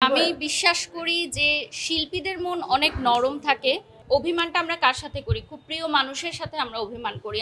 আমি বিশ্বাস করি যে শিল্পীদের মন অনেক নরম থাকে। অভিমানটা আমরা কার সাথে করি? খুব প্রিয় মানুষের সাথে আমরা অভিমান করি।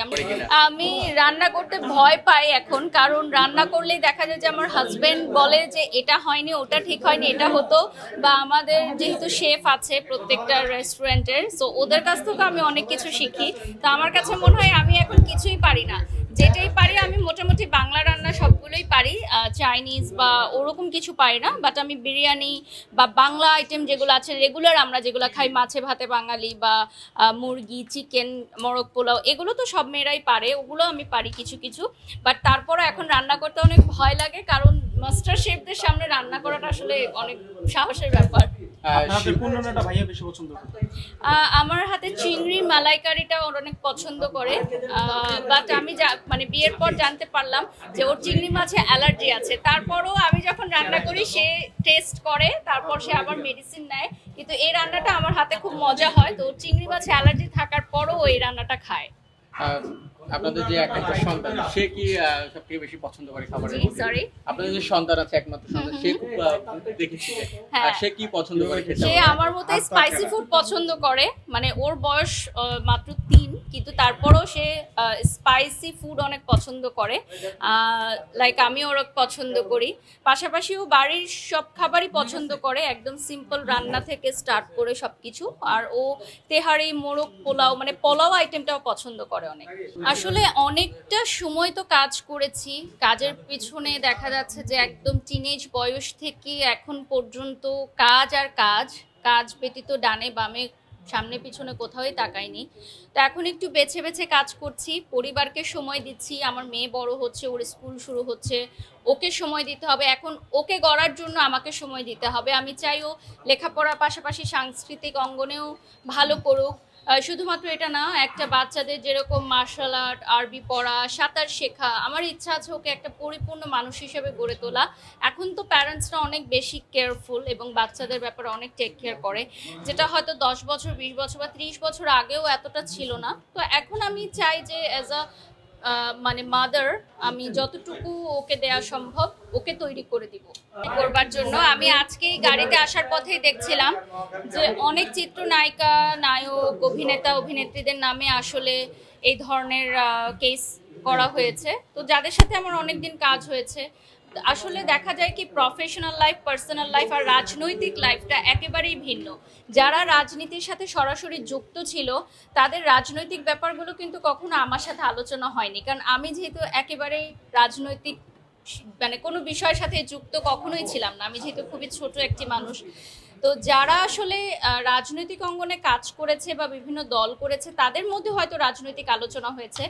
আমি রান্না করতে ভয় পাই এখন, কারণ রান্না করলেই দেখা যায় যে আমার হাজবেন্ড বলে যে এটা হয়নি, ওটা ঠিক হয়নি, এটা হতো। বা আমাদের যেহেতু শেফ আছে প্রত্যেকটা রেস্টুরেন্টের, সো ওদের কাছ থেকে আমি অনেক কিছু শিখি। তো আমার কাছে মনে হয় আমি এখন কিছুই পারি না, যেটাই পারি আমি মোটামুটি বাংলা রান্না সবগুলোই পারি, চাইনিজ বা ওরকম কিছু পারি না। বাট আমি বিরিয়ানি বা বাংলা আইটেম যেগুলো আছে রেগুলার আমরা যেগুলো খাই, মাছে ভাতে বাঙালি বা মুরগি, চিকেন, মোরগ পোলাও, এগুলো তো সব মেয়েরাই পারে, ওগুলো আমি পারি কিছু কিছু। বাট তারপরও এখন রান্না করতে অনেক ভয় লাগে, কারণ মাস্টার শেফদের সামনে রান্না করাটা আসলে অনেক সাহসের ব্যাপার। আমার হাতে চিংড়ি মালাইকারিটা ওর অনেক পছন্দ করে। বাট আমি মানে বিয়ের পর জানতে পারলাম যে ওর চিংড়ি মাছে অ্যালার্জি আছে। তারপরও আমি যখন রান্না করি সে টেস্ট করে, তারপর সে আবার মেডিসিন নেয়। কিন্তু এই রান্নাটা আমার হাতে খুব মজা হয়। তো চিংড়ি মাছে অ্যালার্জি থাকার পরও এই রান্নাটা খায়। আপনাদের যে একটা সন্তান, সে কি সবথেকে বেশি পছন্দ করে খাবারের মধ্যে? সরি, আপনাদের যে সন্তান আছে, একমাত্র সন্তান, সে খুব দেখেছি সে কি পছন্দ করে খেতে? সে আমার মতোই স্পাইসি ফুড পছন্দ করে। মানে ওর বয়স মাত্র 3, কিন্তু তারপরও সে স্পাইসি ফুড অনেক পছন্দ করে। লাইক আমি ওর পছন্দ করি। পাশাপাশি ও বাড়ির সব খাবারই পছন্দ করে, একদম সিম্পল রান্না থেকে স্টার্ট করে সবকিছু। আর ও তেহারি, মোরগ পোলাও, মানে পোলাও আইটেমটাও পছন্দ করে অনেক। আসলে অনেকটা সময় তো কাজ করেছি, কাজের পিছনে দেখা যাচ্ছে যে একদম টিনেজ বয়স থেকে এখন পর্যন্ত কাজ আর কাজ, কাজ ব্যতীত ডানে বামে সামনে পিছনে কোথাওই তাকাইনি। তো এখন একটু বেছে বেছে কাজ করছি, পরিবারকে সময় দিচ্ছি। আমার মেয়ে বড় হচ্ছে, ওর স্কুল শুরু হচ্ছে, ওকে সময় দিতে হবে। এখন ওকে গড়ার জন্য আমাকে সময় দিতে হবে। আমি চাই ও লেখাপড়ার পাশাপাশি সাংস্কৃতিক অঙ্গনেও ভালো করুক। শুধুমাত্র এটা না, একটা বাচ্চাদের যেরকম মার্শাল আর্ট, আরবি পড়া, সাঁতার শেখা, আমার ইচ্ছা আছে ওকে একটা পরিপূর্ণ মানুষ হিসেবে গড়ে তোলা। এখন তো প্যারেন্টসরা অনেক বেশি কেয়ারফুল এবং বাচ্চাদের ব্যাপারে অনেক টেক কেয়ার করে, যেটা হয়তো 10 বছর, 20 বছর বা 30 বছর আগেও এতটা ছিল না। তো এখন আমি চাই যে অ্যাজ আ মানে মাদার আমি যতটুকু ওকে দেয়া সম্ভব ওকে তৈরি করে দিব করবার জন্য। আমি আজকে গাড়িতে আসার পথেই দেখছিলাম যে অনেক চিত্রনায়িকা, নায়ক, অভিনেতা, অভিনেত্রীদের নামে আসলে এই ধরনের কেস করা হয়েছে। তো যাদের সাথে আমার অনেকদিন কাজ হয়েছে, আসলে দেখা যায় কি প্রফেশনাল লাইফ, পার্সোনাল লাইফ আর রাজনৈতিক লাইফটা একেবারেই ভিন্ন। যারা রাজনীতির সাথে সরাসরি যুক্ত ছিল তাদের রাজনৈতিক ব্যাপারগুলো কিন্তু কখনো আমার সাথে আলোচনা হয়নি, কারণ আমি যেহেতু একেবারেই রাজনৈতিক মানে কোনো বিষয়ের সাথে যুক্ত কখনোই ছিলাম না। আমি যেহেতু খুবই ছোট একটি মানুষ। তো যারা আসলে রাজনৈতিক অঙ্গনে কাজ করেছে বা বিভিন্ন দল করেছে তাদের মধ্যে হয়তো রাজনৈতিক আলোচনা হয়েছে।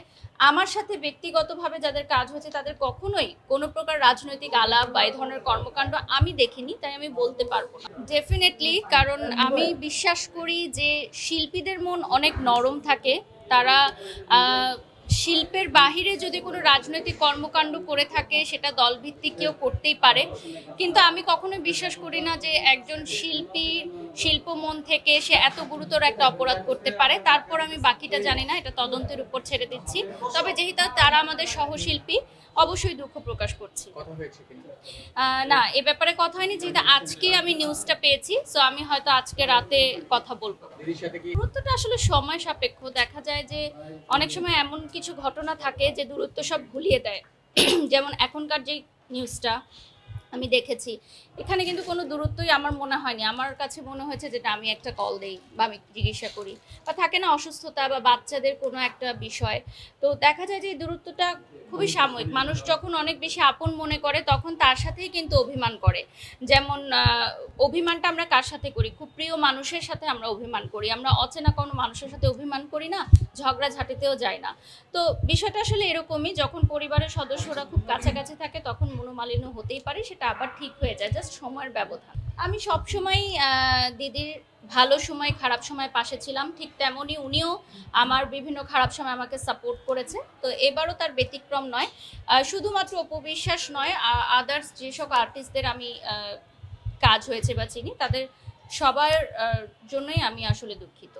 আমার সাথে ব্যক্তিগতভাবে যাদের কাজ হয়েছে তাদের কখনোই কোনো প্রকার রাজনৈতিক আলাপ বা এই ধরনের কর্মকাণ্ড আমি দেখিনি, তাই আমি বলতে পারবো না। ডেফিনেটলি, কারণ আমি বিশ্বাস করি যে শিল্পীদের মন অনেক নরম থাকে। তারা শিল্পের বাহিরে যদি কোনো রাজনৈতিক কর্মকাণ্ড করে থাকে সেটা দলভিত্তিক কেউ করতেই পারে, কিন্তু আমি কখনোই বিশ্বাস করি না যে একজন শিল্পীর শিল্পমন থেকে সে এত গুরুতর একটা অপরাধ করতে পারে। তারপর আমি বাকিটা জানি না, এটা তদন্তের উপর ছেড়ে দিচ্ছি। তবে যেহেতু তারা আমাদের সহশিল্পী, অবশ্যই দুঃখ প্রকাশ করছি। না, এ ব্যাপারে কথা হয়নি, যেহেতু আজকে আমি নিউজটা পেয়েছি, সো আমি হয়তো আজকে রাতে কথা বলবো। দূরত্বটা আসলে সময় সাপেক্ষ। দেখা যায় যে অনেক সময় এমন কিছু ঘটনা থাকে যে দূরত্ব সব ভুলিয়ে দেয়। যেমন এখনকার যে নিউজটা আমি দেখেছি, এখানে কিন্তু কোনো দূরত্বই আমার মনে হয়নি। আমার কাছে মনে হয়েছে যেটা আমি একটা কল দেই বা আমি জিজ্ঞাসা করি, বা থাকে না অসুস্থতা বা বাচ্চাদের কোনো একটা বিষয়, তো দেখা যায় যে দূরত্বটা খুবই সাময়িক। মানুষ যখন অনেক বেশি আপন মনে করে তখন তার সাথেই কিন্তু অভিমান করে। যেমন অভিমানটা আমরা কার সাথে করি? খুব প্রিয় মানুষের সাথে আমরা অভিমান করি। আমরা অচেনা কোনো মানুষের সাথে অভিমান করি না, ঝগড়াঝাটিতেও যাই না। তো বিষয়টা আসলে এরকমই, যখন পরিবারের সদস্যরা খুব কাছাকাছি থাকে তখন মনোমালিন্য হতেই পারে, সেটা আবার ঠিক হয়ে যায়, জাস্ট সময়ের ব্যবধান। আমি সবসময় দিদির ভালো সময় খারাপ সময় পাশে ছিলাম, ঠিক তেমনই উনিও আমার বিভিন্ন খারাপ সময় আমাকে সাপোর্ট করেছে। তো এবারও তার ব্যতিক্রম নয়। শুধুমাত্র অপু বিশ্বাস নয়, আদার্স যেসব আর্টিস্টদের আমি কাজ হয়েছে বা চিনি, তাদের সবার জন্যই আমি আসলে দুঃখিত।